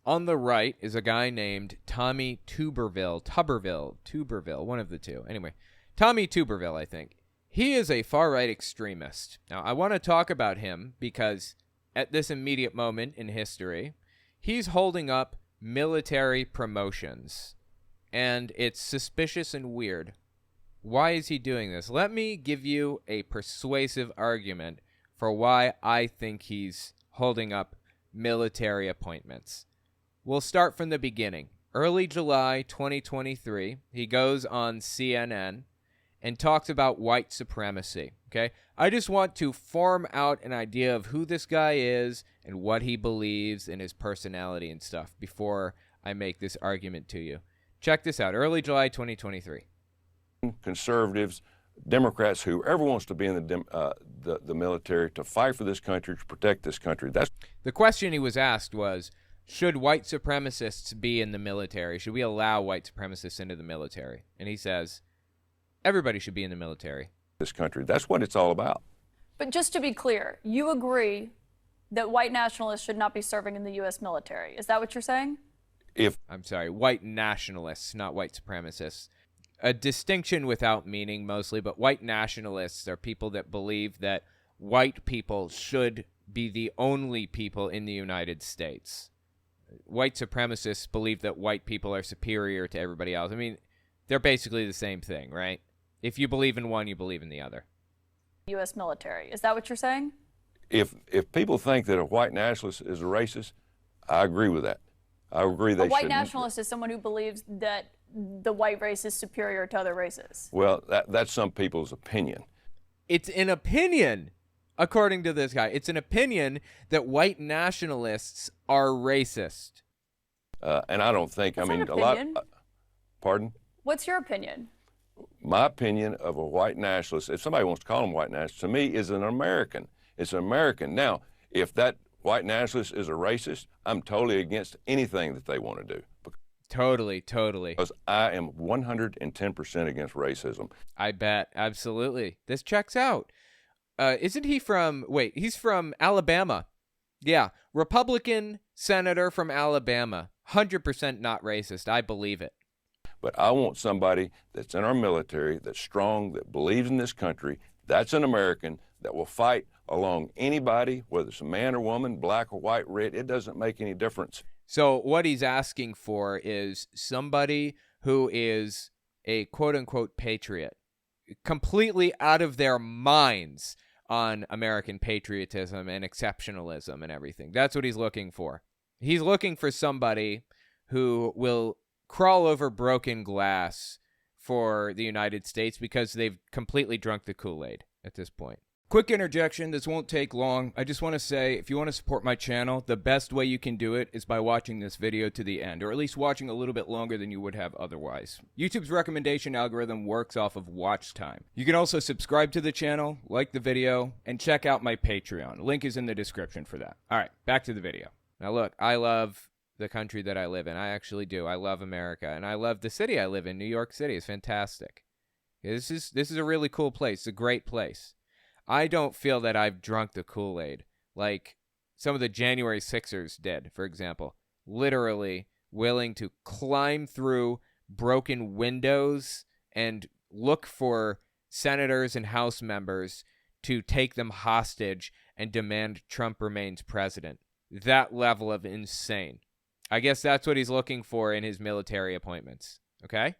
On the right is a guy named Tommy Tuberville, one of the two. Anyway, Tommy Tuberville, I think. He is a far-right extremist. Now, I want to talk about him because at this immediate moment in history, he's holding up military promotions, and it's suspicious and weird. Why is he doing this? Let me give you a persuasive argument for why I think he's holding up military appointments. We'll start from the beginning. Early July 2023, he goes on CNN and talks about white supremacy, okay? I just want to form out an idea of who this guy is and what he believes in his personality and stuff before I make this argument to you. Check this out. Early July 2023. Conservatives, Democrats, whoever wants to be in the military to fight for this country, to protect this country. That's the question he was asked was, should white supremacists be in the military? Should we allow white supremacists into the military? And he says, everybody should be in the military. This country. That's what it's all about. But just to be clear, you agree that white nationalists should not be serving in the U.S. military. Is that what you're saying? I'm sorry, white nationalists, not white supremacists. A distinction without meaning mostly, but white nationalists are people that believe that white people should be the only people in the United States. White supremacists believe that white people are superior to everybody else. I mean, they're basically the same thing, right? If you believe in one, you believe in the other. U.S. military. Is that what you're saying? If people think that a white nationalist is a racist, I agree with that. I agree they should. A white nationalist is someone who believes that the white race is superior to other races. Well, that's some people's opinion. It's an opinion, according to this guy. It's an opinion that white nationalists are racist. And I don't think, That's I mean, not a lot. opinion. Pardon? What's your opinion? My opinion of a white nationalist, if somebody wants to call him white nationalist, to me is an American. It's an American. Now, if that white nationalist is a racist, I'm totally against anything that they want to do. Totally. Because I am 110% against racism. I bet. Absolutely. This checks out. Isn't he he's from Alabama. Yeah. Republican senator from Alabama. 100% not racist. I believe it. But I want somebody that's in our military, that's strong, that believes in this country, that's an American, that will fight along anybody, whether it's a man or woman, black or white, red, it doesn't make any difference. So what he's asking for is somebody who is a quote-unquote patriot, completely out of their minds on American patriotism and exceptionalism and everything. That's what he's looking for. He's looking for somebody who will crawl over broken glass for the United States because they've completely drunk the Kool-Aid at this point. Quick interjection, this won't take long. I just want to say, if you want to support my channel, the best way you can do it is by watching this video to the end, or at least watching a little bit longer than you would have otherwise. YouTube's recommendation algorithm works off of watch time. You can also subscribe to the channel, like the video, and check out my Patreon. Link is in the description for that. All right, back to the video. Now look, I love the country that I live in. I actually do. I love America, and I love the city I live in. New York City is fantastic. This is a really cool place. It's a great place. I don't feel that I've drunk the Kool-Aid like some of the January 6ers did, for example. Literally willing to climb through broken windows and look for senators and House members to take them hostage and demand Trump remains president. That level of insane. I guess that's what he's looking for in his military appointments. Okay?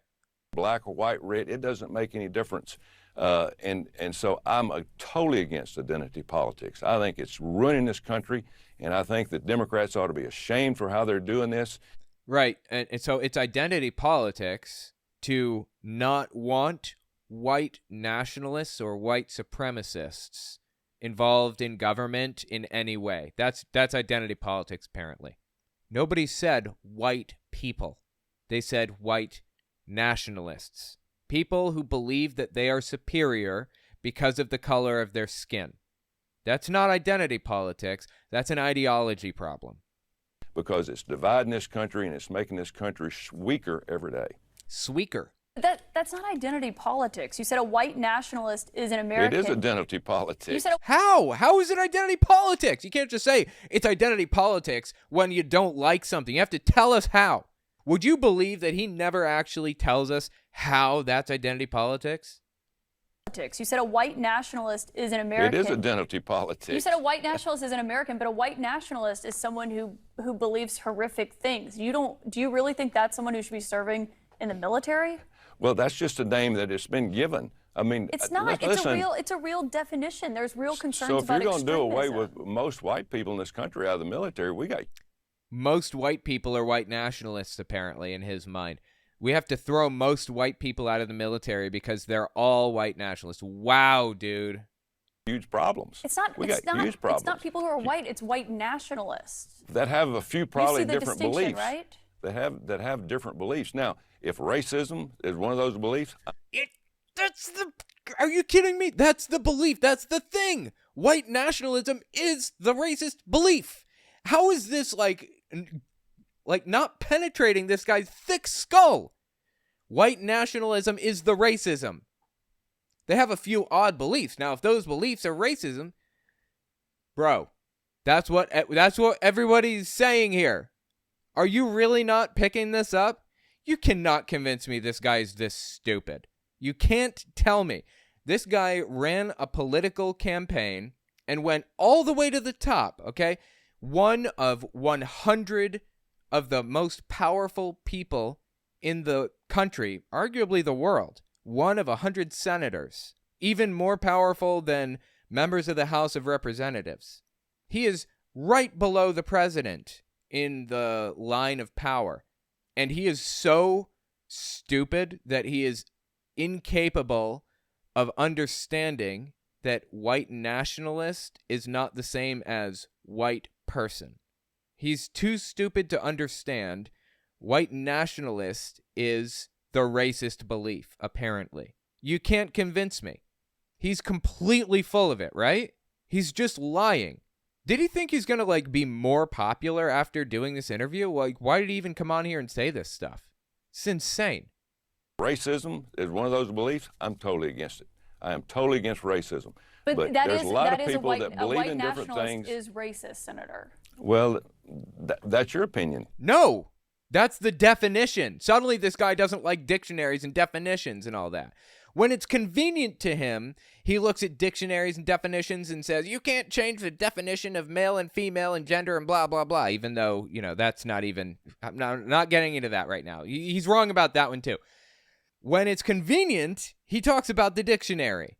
Black or white, red, it doesn't make any difference. And so I'm totally against identity politics. I think it's ruining this country, and I think that Democrats ought to be ashamed for how they're doing this. Right, and so it's identity politics to not want white nationalists or white supremacists involved in government in any way. That's identity politics, apparently. Nobody said white people. They said white nationalists. People who believe that they are superior because of the color of their skin. That's not identity politics. That's an ideology problem. Because it's dividing this country and it's making this country weaker every day. Sweaker That's not identity politics. You said a white nationalist is an American. It is identity politics. You said How is it identity politics? You can't just say it's identity politics when you don't like something. You have to tell us how. Would you believe that he never actually tells us how that's identity politics? You said a white nationalist is an American. It is identity politics. You said a white nationalist is an American, but a white nationalist is someone who believes horrific things. Do you really think that's someone who should be serving in the military? Well, that's just a name that has been given. I mean, It's not. It's a real definition. There's real concerns so if about you're going to do away extremism. with most white people in this country out of the military, we got Most white people are white nationalists, apparently, in his mind. We have to throw most white people out of the military because they're all white nationalists. Wow, dude. huge problems. We got huge problems. It's not people who are white. It's white nationalists. That have a few probably you see the different distinction, beliefs. right? That have different beliefs. Now, if racism is one of those beliefs, Are you kidding me? That's the belief. That's the thing. White nationalism is the racist belief. How is this like not penetrating this guy's thick skull? White nationalism is the racism. They have a few odd beliefs. Now, if those beliefs are racism, bro, that's what everybody's saying here. Are you really not picking this up? You cannot convince me this guy's this stupid. You can't tell me. This guy ran a political campaign and went all the way to the top, okay? One of 100 of the most powerful people in the country, arguably the world. One of 100 senators, even more powerful than members of the House of Representatives. He is right below the president in the line of power. And he is so stupid that he is incapable of understanding that white nationalist is not the same as white person. He's too stupid to understand white nationalist is the racist belief, apparently. You can't convince me. He's completely full of it, right? He's just lying. Did he think he's going to be more popular after doing this interview? Why did he even come on here and say this stuff? It's insane. racism is one of those beliefs, I'm totally against it. I am totally against racism. But there's a lot of people that believe in different nationalist things. Is racist, Senator. Well, that's your opinion. No, that's the definition. Suddenly this guy doesn't like dictionaries and definitions and all that. When it's convenient to him, he looks at dictionaries and definitions and says, you can't change the definition of male and female and gender and blah, blah, blah, even though, that's not even, I'm not getting into that right now. He's wrong about that one too. When it's convenient, he talks about the dictionary.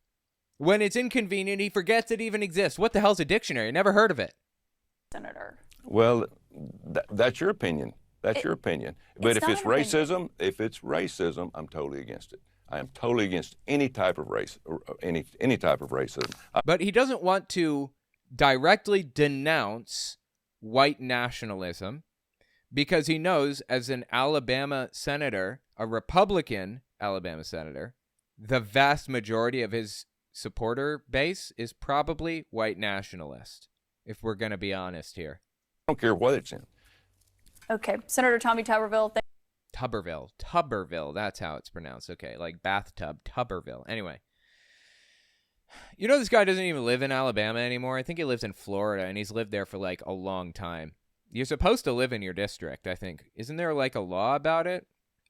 When it's inconvenient, he forgets it even exists. What the hell's a dictionary? Never heard of it. Senator. Well, that's your opinion. That's your opinion. But if it's racism, I'm totally against it. I am totally against any type of race, or any type of racism. But he doesn't want to directly denounce white nationalism because he knows, as an Alabama senator, a Republican Alabama senator, the vast majority of his supporter base is probably white nationalist, if we're going to be honest here. I don't care what it's in. Okay, Senator Tommy Tuberville. Tuberville, that's how it's pronounced. Okay, like bathtub, Tuberville. Anyway, this guy doesn't even live in Alabama anymore. I think he lives in Florida, and he's lived there for like a long time. You're supposed to live in your district, I think. Isn't there like a law about it?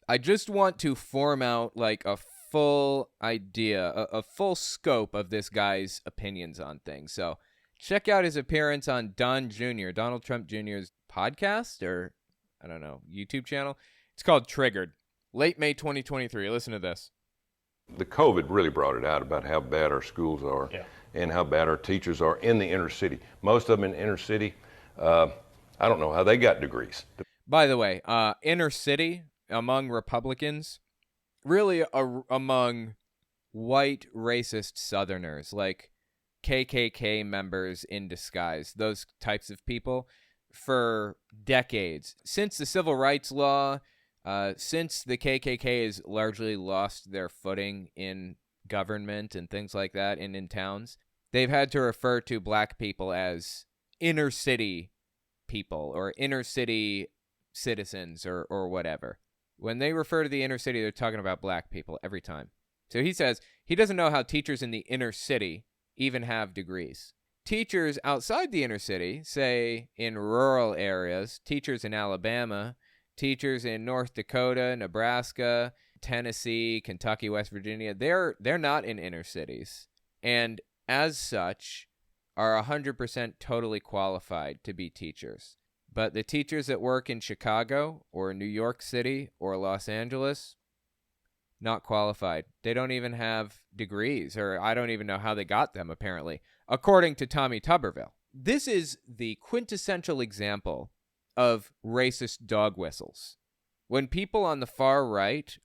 I just want to form out like a full idea, a full scope of this guy's opinions on things. So check out his appearance on Donald Trump Jr.'s podcast, or I don't know, YouTube channel. It's called Triggered. Late May 2023. Listen to this. The COVID really brought it out about how bad our schools are and how bad our teachers are in the inner city. Most of them in the inner city, I don't know how they got degrees. By the way, inner city among Republicans, really among white racist Southerners, like KKK members in disguise, those types of people, for decades. Since the Civil Rights Law, since the KKK has largely lost their footing in government and things like that and in towns, they've had to refer to black people as inner city people or inner city citizens or whatever. When they refer to the inner city, they're talking about black people every time. So he says he doesn't know how teachers in the inner city even have degrees. Teachers outside the inner city, say in rural areas, teachers in Alabama, teachers in North Dakota, Nebraska, Tennessee, Kentucky, West Virginia, they're not in inner cities. And as such, are 100% totally qualified to be teachers. But the teachers that work in Chicago or New York City or Los Angeles, not qualified. They don't even have degrees, or I don't even know how they got them, apparently, according to Tommy Tuberville. This is the quintessential example of racist dog whistles. When people on the far right,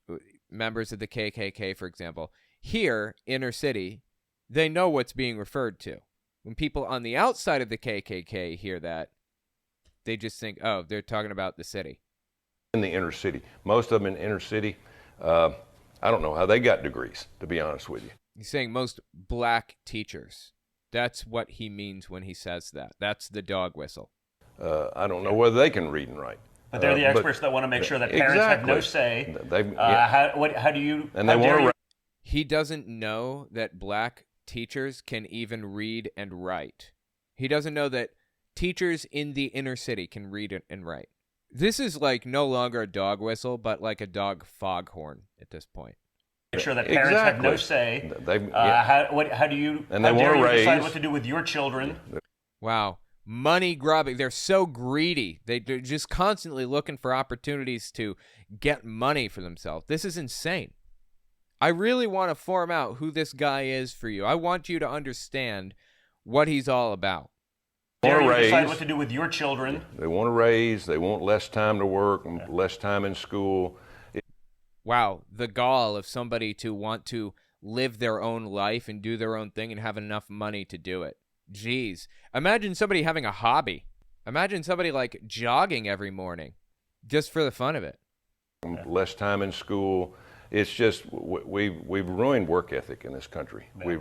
members of the KKK, for example, hear inner city, they know what's being referred to. When people on the outside of the KKK hear that, they just think, oh, they're talking about the city. In the inner city. Most of them in inner city, I don't know how they got degrees, to be honest with you. He's saying most black teachers. That's what he means when he says that. That's the dog whistle. I don't know whether they can read and write. But they're the experts that want to make sure that parents have no say. How do you... And they want to... He doesn't know that black teachers can even read and write. He doesn't know that teachers in the inner city can read and write. This is like no longer a dog whistle, but like a dog foghorn at this point. Make sure that parents have no say. How do you... And they want to decide what to do with your children? Wow. Money grubbing. They're so greedy. They're just constantly looking for opportunities to get money for themselves. This is insane. I really want to form out who this guy is for you. I want you to understand what he's all about. They decide what to do with your children. They want to raise. They want less time to work, less time in school. Wow, the gall of somebody to want to live their own life and do their own thing and have enough money to do it. Jeez. Imagine somebody having a hobby. Imagine somebody like jogging every morning just for the fun of it. Less time in school. It's just we've ruined work ethic in this country. Yeah.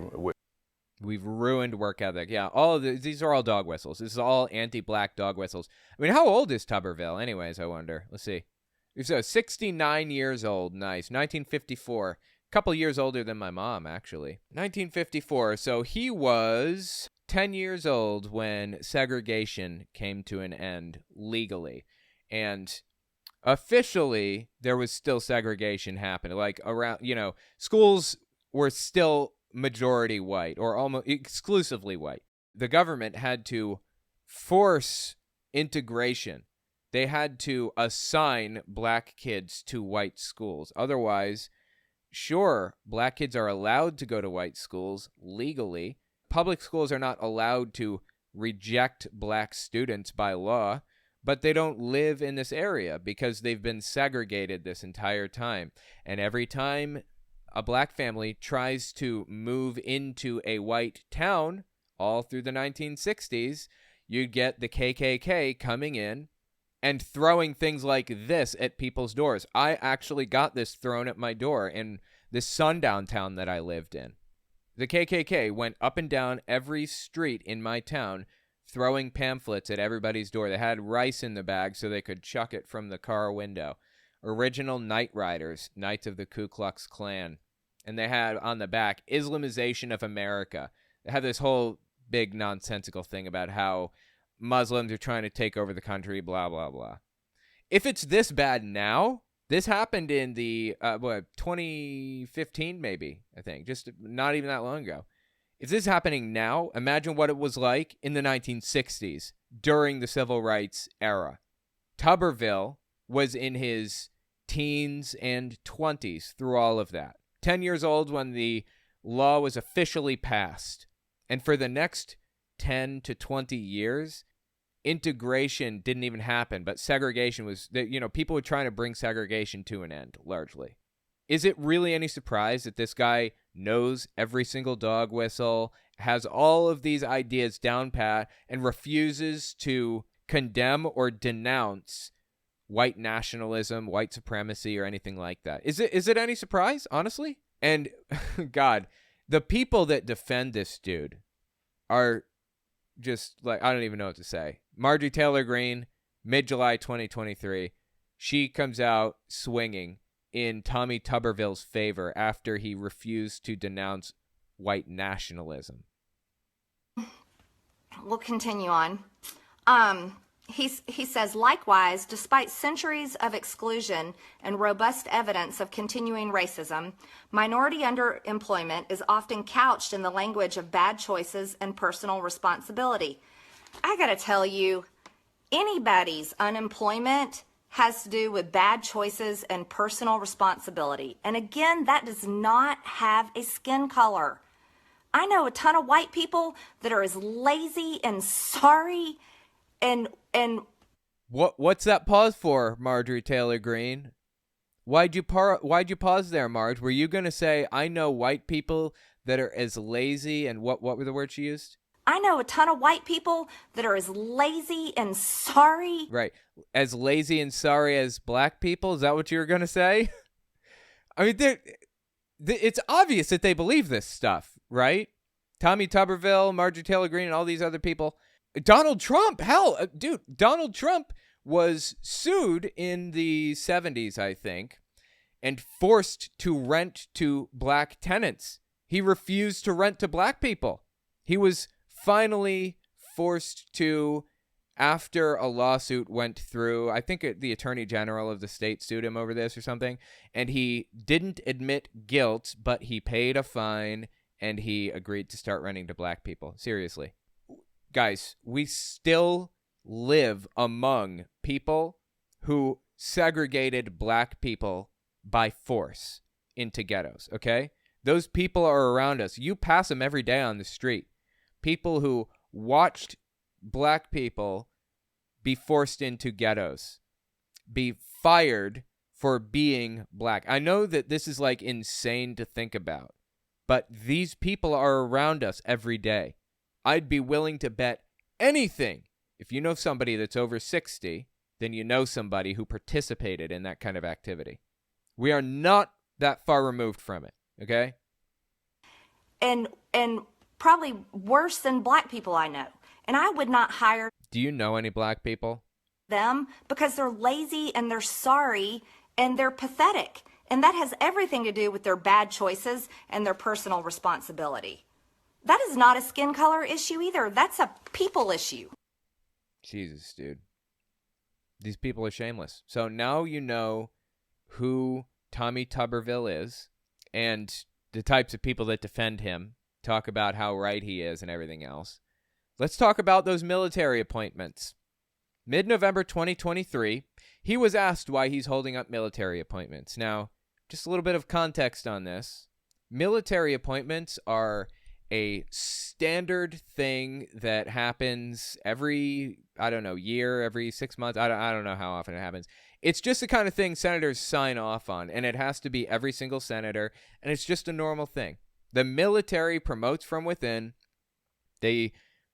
We've ruined work ethic. Yeah, all of these are all dog whistles. This is all anti-black dog whistles. I mean, how old is Tuberville anyways, I wonder? Let's see. He's 69 years old. Nice. 1954. A couple years older than my mom, actually. 1954. So he was 10 years old when segregation came to an end legally. And officially, there was still segregation happening. Like around, schools were still majority white or almost exclusively white. The government had to force integration. They had to assign black kids to white schools. Otherwise, sure, black kids are allowed to go to white schools legally. Public schools are not allowed to reject black students by law, but they don't live in this area because they've been segregated this entire time. And every time a black family tries to move into a white town, all through the 1960s, you get the KKK coming in and throwing things like this at people's doors. I actually got this thrown at my door in this sundown town that I lived in. The KKK went up and down every street in my town, throwing pamphlets at everybody's door. They had rice in the bag so they could chuck it from the car window. Original Night Riders, Knights of the Ku Klux Klan. And they had on the back, Islamization of America. They had this whole big nonsensical thing about how Muslims are trying to take over the country, blah, blah, blah. If it's this bad now, this happened in the, 2015 maybe, I think, just not even that long ago. If this is happening now, imagine what it was like in the 1960s during the civil rights era. Tuberville was in his teens and 20s through all of that. 10 years old when the law was officially passed. And for the next 10 to 20 years, integration didn't even happen, but segregation was, people were trying to bring segregation to an end, largely. Is it really any surprise that this guy knows every single dog whistle, has all of these ideas down pat, and refuses to condemn or denounce white nationalism, white supremacy, or anything like that? Is it any surprise, honestly? And God, the people that defend this dude are just like, I don't even know what to say. Marjorie Taylor Greene, mid-July 2023, she comes out swinging in Tommy Tuberville's favor after he refused to denounce white nationalism. We'll continue on. He says, likewise, despite centuries of exclusion and robust evidence of continuing racism, minority underemployment is often couched in the language of bad choices and personal responsibility. I gotta tell you, anybody's unemployment has to do with bad choices and personal responsibility. And again, that does not have a skin color. I know a ton of white people that are as lazy and sorry and what's that pause for, Marjorie Taylor Greene? Why'd you pause there, Marge? Were you gonna say I know white people that are as lazy and what were the words she used? I know a ton of white people that are as lazy and sorry. Right, as lazy and sorry as black people. Is that what you were gonna say? I mean, it's obvious that they believe this stuff, right? Tommy Tuberville, Marjorie Taylor Greene, and all these other people. Donald Trump, hell, dude, Donald Trump was sued in the 70s, I think, and forced to rent to black tenants. He refused to rent to black people. He was finally forced to, after a lawsuit went through, I think the attorney general of the state sued him over this or something, and he didn't admit guilt, but he paid a fine, and he agreed to start renting to black people. Seriously. Guys, we still live among people who segregated black people by force into ghettos, okay? Those people are around us. You pass them every day on the street. People who watched black people be forced into ghettos, be fired for being black. I know that this is like insane to think about, but these people are around us every day. I'd be willing to bet anything. If you know somebody that's over 60, then you know somebody who participated in that kind of activity. We are not that far removed from it, okay? And probably worse than black people I know. And I would not hire. Do you know any black people? Them because they're lazy and they're sorry and they're pathetic. And that has everything to do with their bad choices and their personal responsibility. That is not a skin color issue either. That's a people issue. Jesus, dude. These people are shameless. So now you know who Tommy Tuberville is and the types of people that defend him, talk about how right he is and everything else. Let's talk about those military appointments. Mid-November 2023, he was asked why he's holding up military appointments. Now, just a little bit of context on this. Military appointments are a standard thing that happens every, year, every 6 months. I don't know how often it happens. It's just the kind of thing senators sign off on, and it has to be every single senator, and it's just a normal thing. The military promotes from within. They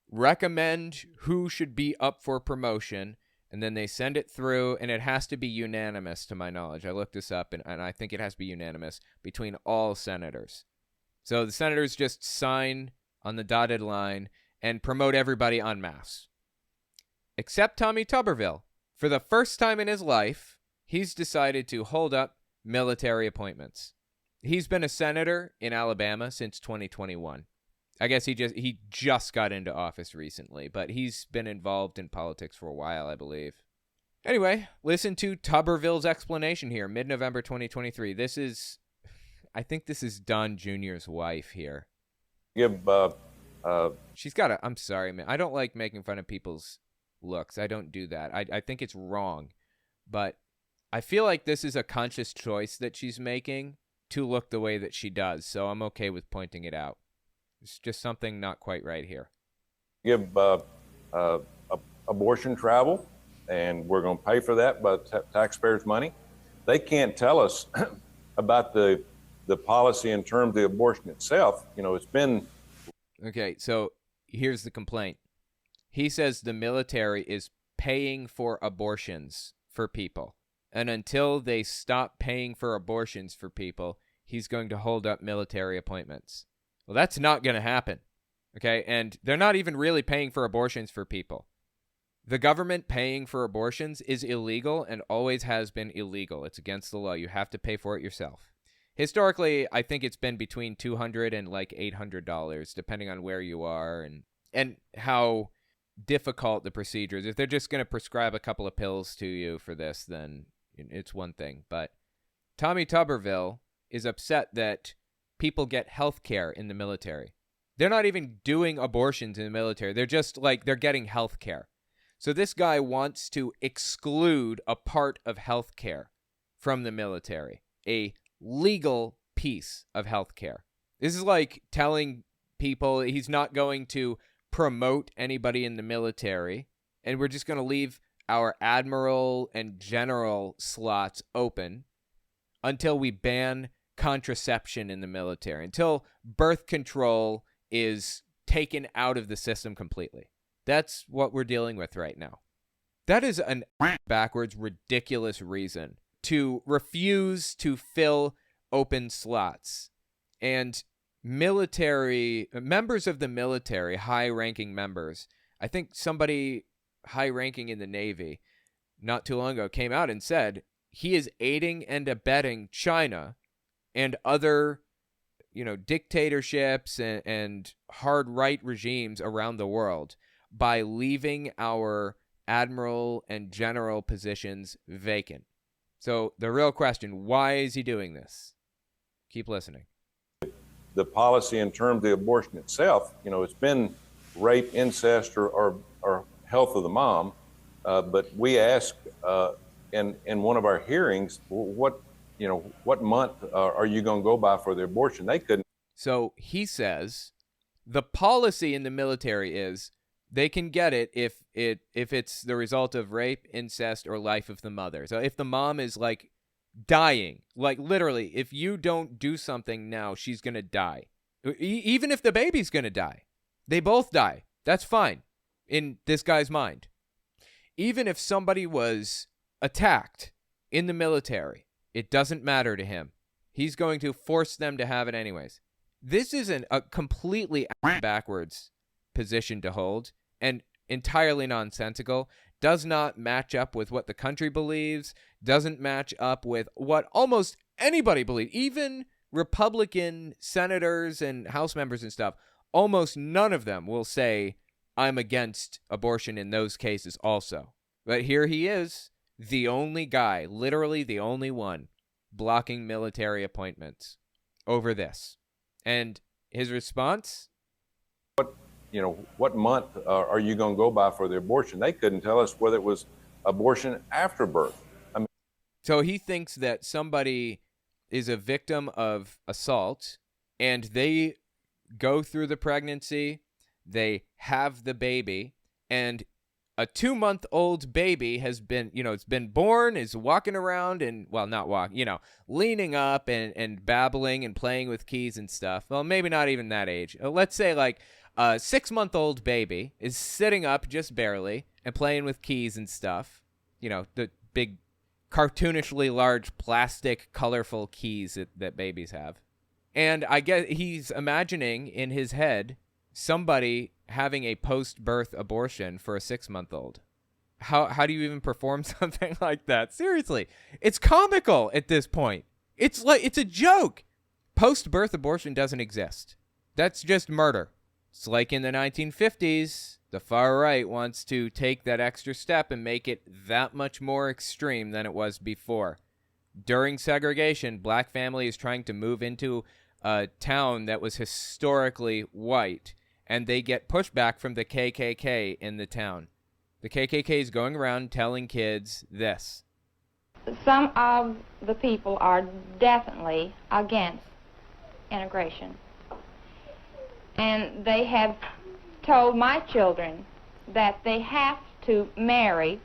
recommend who should be up for promotion, and then they send it through, and it has to be unanimous, to my knowledge. I looked this up, and I think it has to be unanimous between all senators. So the senators just sign on the dotted line and promote everybody en masse. Except Tommy Tuberville. For the first time in his life, he's decided to hold up military appointments. He's been a senator in Alabama since 2021. I guess he just got into office recently, but he's been involved in politics for a while, I believe. Anyway, listen to Tuberville's explanation here, mid-November 2023. I think this is Don Jr.'s wife here. She's got I'm sorry, man. I don't like making fun of people's looks. I don't do that. I think it's wrong. But I feel like this is a conscious choice that she's making to look the way that she does. So I'm okay with pointing it out. It's just something not quite right here. Give abortion travel, and we're going to pay for that by taxpayers' money. They can't tell us about the policy in terms of the abortion itself. It's been... Okay, so here's the complaint. He says the military is paying for abortions for people. And until they stop paying for abortions for people, he's going to hold up military appointments. Well, that's not going to happen. Okay, and they're not even really paying for abortions for people. The government paying for abortions is illegal and always has been illegal. It's against the law. You have to pay for it yourself. Historically, I think it's been between $200 and like $800, depending on where you are and how difficult the procedure is. If they're just going to prescribe a couple of pills to you for this, then it's one thing. But Tommy Tuberville is upset that people get health care in the military. They're not even doing abortions in the military. They're just like, they're getting health care. So this guy wants to exclude a part of health care from the military, a legal piece of health care. This is like telling people he's not going to promote anybody in the military, and we're just going to leave our admiral and general slots open until we ban contraception in the military, until birth control is taken out of the system completely. That's what we're dealing with right now. That is an backwards, ridiculous reason to refuse to fill open slots. And military members of the military, high-ranking members, I think somebody high-ranking in the Navy not too long ago came out and said he is aiding and abetting China and other, dictatorships and hard right regimes around the world by leaving our admiral and general positions vacant. So the real question, why is he doing this? Keep listening. The policy in terms of the abortion itself, it's been rape, incest, or health of the mom. But we asked in one of our hearings, what month are you going to go by for the abortion? They couldn't. So he says the policy in the military is they can get it if it's the result of rape, incest, or life of the mother. So if the mom is like dying, like literally, if you don't do something now, she's going to die. Even if the baby's going to die, they both die. That's fine in this guy's mind. Even if somebody was attacked in the military, it doesn't matter to him. He's going to force them to have it anyways. This isn't a completely backwards position to hold and entirely nonsensical, does not match up with what the country believes, doesn't match up with what almost anybody believes, even Republican senators and House members and stuff. Almost none of them will say, I'm against abortion in those cases also. But here he is, the only guy, literally the only one, blocking military appointments over this. And his response? What month are you going to go by for the abortion? They couldn't tell us whether it was abortion after birth. So he thinks that somebody is a victim of assault and they go through the pregnancy, they have the baby, and a 2-month-old baby has been, it's been born, is walking around and, well, not walking, leaning up and babbling and playing with keys and stuff. Well, maybe not even that age. Let's say like a 6-month-old baby is sitting up just barely and playing with keys and stuff. The big cartoonishly large plastic colorful keys that babies have. And I guess he's imagining in his head somebody having a post-birth abortion for a 6-month-old. How do you even perform something like that? Seriously, it's comical at this point. It's a joke. Post-birth abortion doesn't exist. That's just murder. It's like in the 1950s, the far right wants to take that extra step and make it that much more extreme than it was before. During segregation, black families trying to move into a town that was historically white, and they get pushback from the KKK in the town. The KKK is going around telling kids this. Some of the people are definitely against integration. And they have told my children that they have to marry.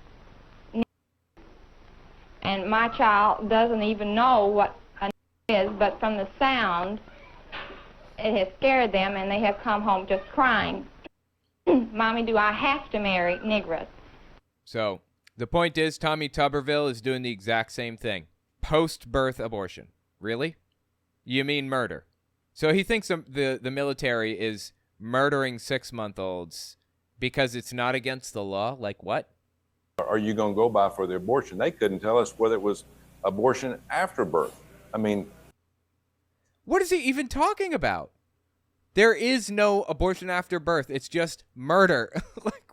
And my child doesn't even know what a is, but from the sound, it has scared them, and they have come home just crying. Mommy, do I have to marry Negroes? So the point is, Tommy Tuberville is doing the exact same thing. Post-birth abortion. Really? You mean murder. So he thinks the military is murdering 6-month-olds because it's not against the law? Like what? are you going to go by for the abortion? They couldn't tell us whether it was abortion after birth. I mean, what is he even talking about? There is no abortion after birth. It's just murder. Like,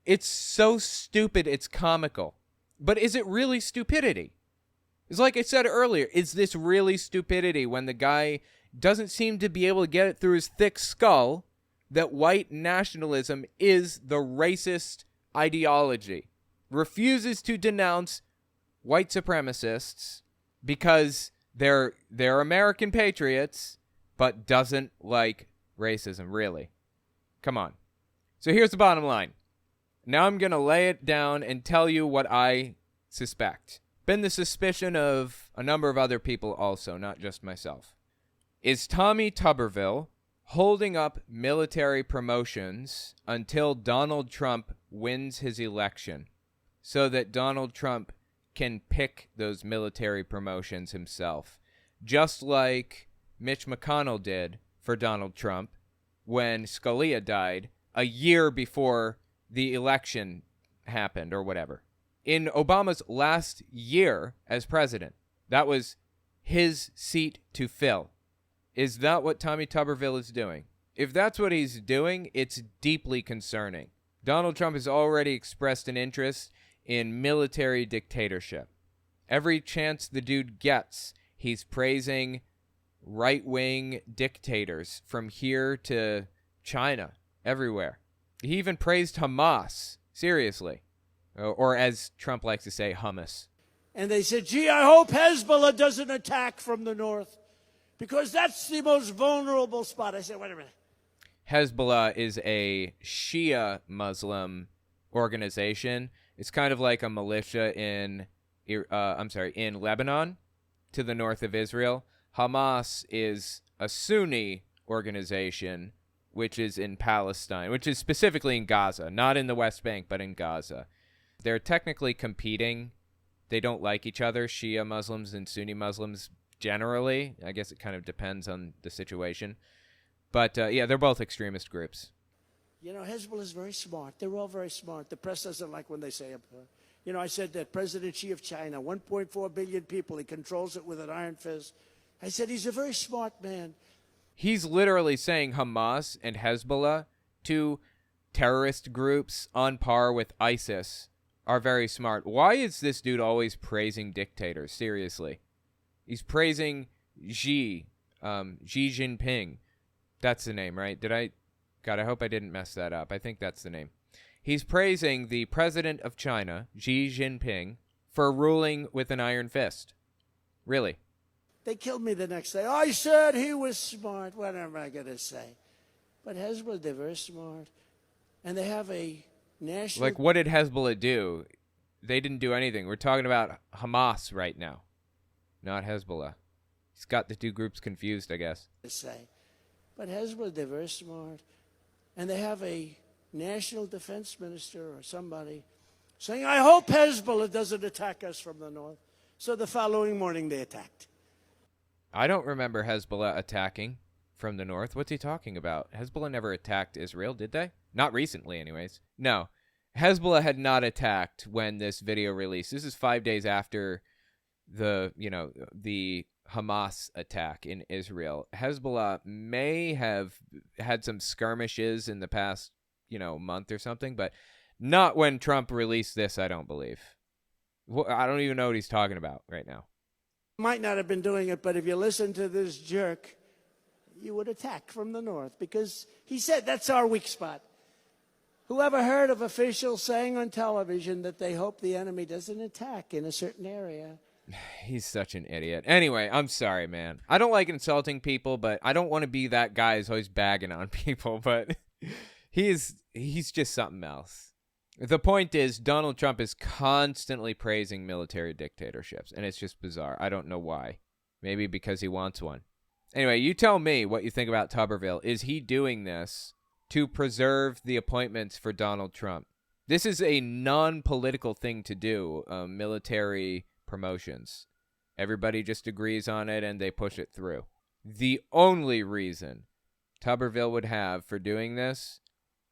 it's so stupid, it's comical. But is it really stupidity? It's like I said earlier, is this really stupidity when the guy doesn't seem to be able to get it through his thick skull that white nationalism is the racist ideology, refuses to denounce white supremacists because they're American patriots, but doesn't like racism, really? Come on. So here's the bottom line. Now I'm going to lay it down and tell you what I suspect. Been the suspicion of a number of other people also, not just myself. Is Tommy Tuberville holding up military promotions until Donald Trump wins his election so that Donald Trump can pick those military promotions himself, just like Mitch McConnell did for Donald Trump when Scalia died a year before the election happened or whatever. In Obama's last year as president, that was his seat to fill. Is that what Tommy Tuberville is doing? If that's what he's doing, it's deeply concerning. Donald Trump has already expressed an interest in military dictatorship. Every chance the dude gets, he's praising right-wing dictators from here to China, everywhere. He even praised Hamas, seriously. Or as Trump likes to say, hummus. And they said, gee, I hope Hezbollah doesn't attack from the north, because that's the most vulnerable spot. I said, wait a minute. Hezbollah is a Shia Muslim organization. It's kind of like a militia in Lebanon, to the north of Israel. Hamas is a Sunni organization, which is in Palestine, which is specifically in Gaza, not in the West Bank, but in Gaza. They're technically competing. They don't like each other, Shia Muslims and Sunni Muslims generally. I guess it kind of depends on the situation. But, yeah, they're both extremist groups. You know, Hezbollah is very smart. They're all very smart. The press doesn't like when they say it. You know, I said that President Xi of China, 1.4 billion people, he controls it with an iron fist. I said he's a very smart man. He's literally saying Hamas and Hezbollah, two terrorist groups on par with ISIS, are very smart. Why is this dude always praising dictators? Seriously. He's praising Xi Jinping. That's the name, right? God, I hope I didn't mess that up. I think that's the name. He's praising the president of China, Xi Jinping, for ruling with an iron fist. Really. They killed me the next day. I said he was smart. What am I going to say? But Hezbollah, they're very smart. And they have a national... Like, what did Hezbollah do? They didn't do anything. We're talking about Hamas right now, not Hezbollah. He's got the two groups confused, I guess. But Hezbollah, they're very smart. And they have a national defense minister or somebody saying, I hope Hezbollah doesn't attack us from the north. So the following morning they attacked. I don't remember Hezbollah attacking from the north. What's he talking about? Hezbollah never attacked Israel, did they? Not recently, anyways. No. Hezbollah had not attacked when this video released. This is 5 days after the Hamas attack in Israel. Hezbollah may have had some skirmishes in the past, month or something, but not when Trump released this, I don't believe. I don't even know what he's talking about right now. Might not have been doing it, but if you listen to this jerk, you would attack from the north, because he said that's our weak spot. Whoever heard of officials saying on television that they hope the enemy doesn't attack in a certain area? He's such an idiot. Anyway, I'm sorry, man. I don't like insulting people, but I don't want to be that guy who's always bagging on people, but he's just something else. The point is, Donald Trump is constantly praising military dictatorships, and it's just bizarre. I don't know why. Maybe because he wants one. Anyway, you tell me what you think about Tuberville. Is he doing this to preserve the appointments for Donald Trump? This is a non-political thing to do, military promotions. Everybody just agrees on it, and they push it through. The only reason Tuberville would have for doing this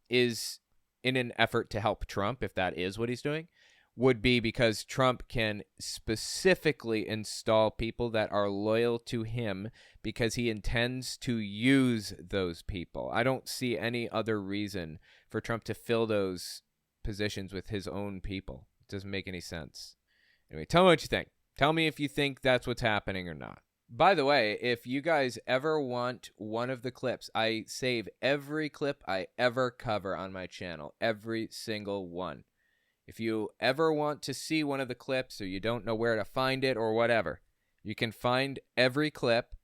is in an effort to help Trump, if that is what he's doing, would be because Trump can specifically install people that are loyal to him because he intends to use those people. I don't see any other reason for Trump to fill those positions with his own people. It doesn't make any sense. Anyway, tell me what you think. Tell me if you think that's what's happening or not. By the way, if you guys ever want one of the clips, I save every clip I ever cover on my channel, every single one. If you ever want to see one of the clips or you don't know where to find it or whatever, you can find every clip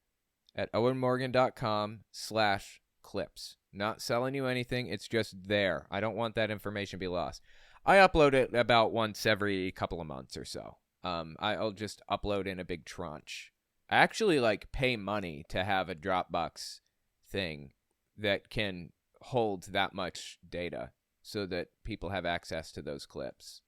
at owenmorgan.com/clips. Not selling you anything. It's just there. I don't want that information to be lost. I upload it about once every couple of months or so. I'll just upload in a big tranche. I actually pay money to have a Dropbox thing that can hold that much data so that people have access to those clips.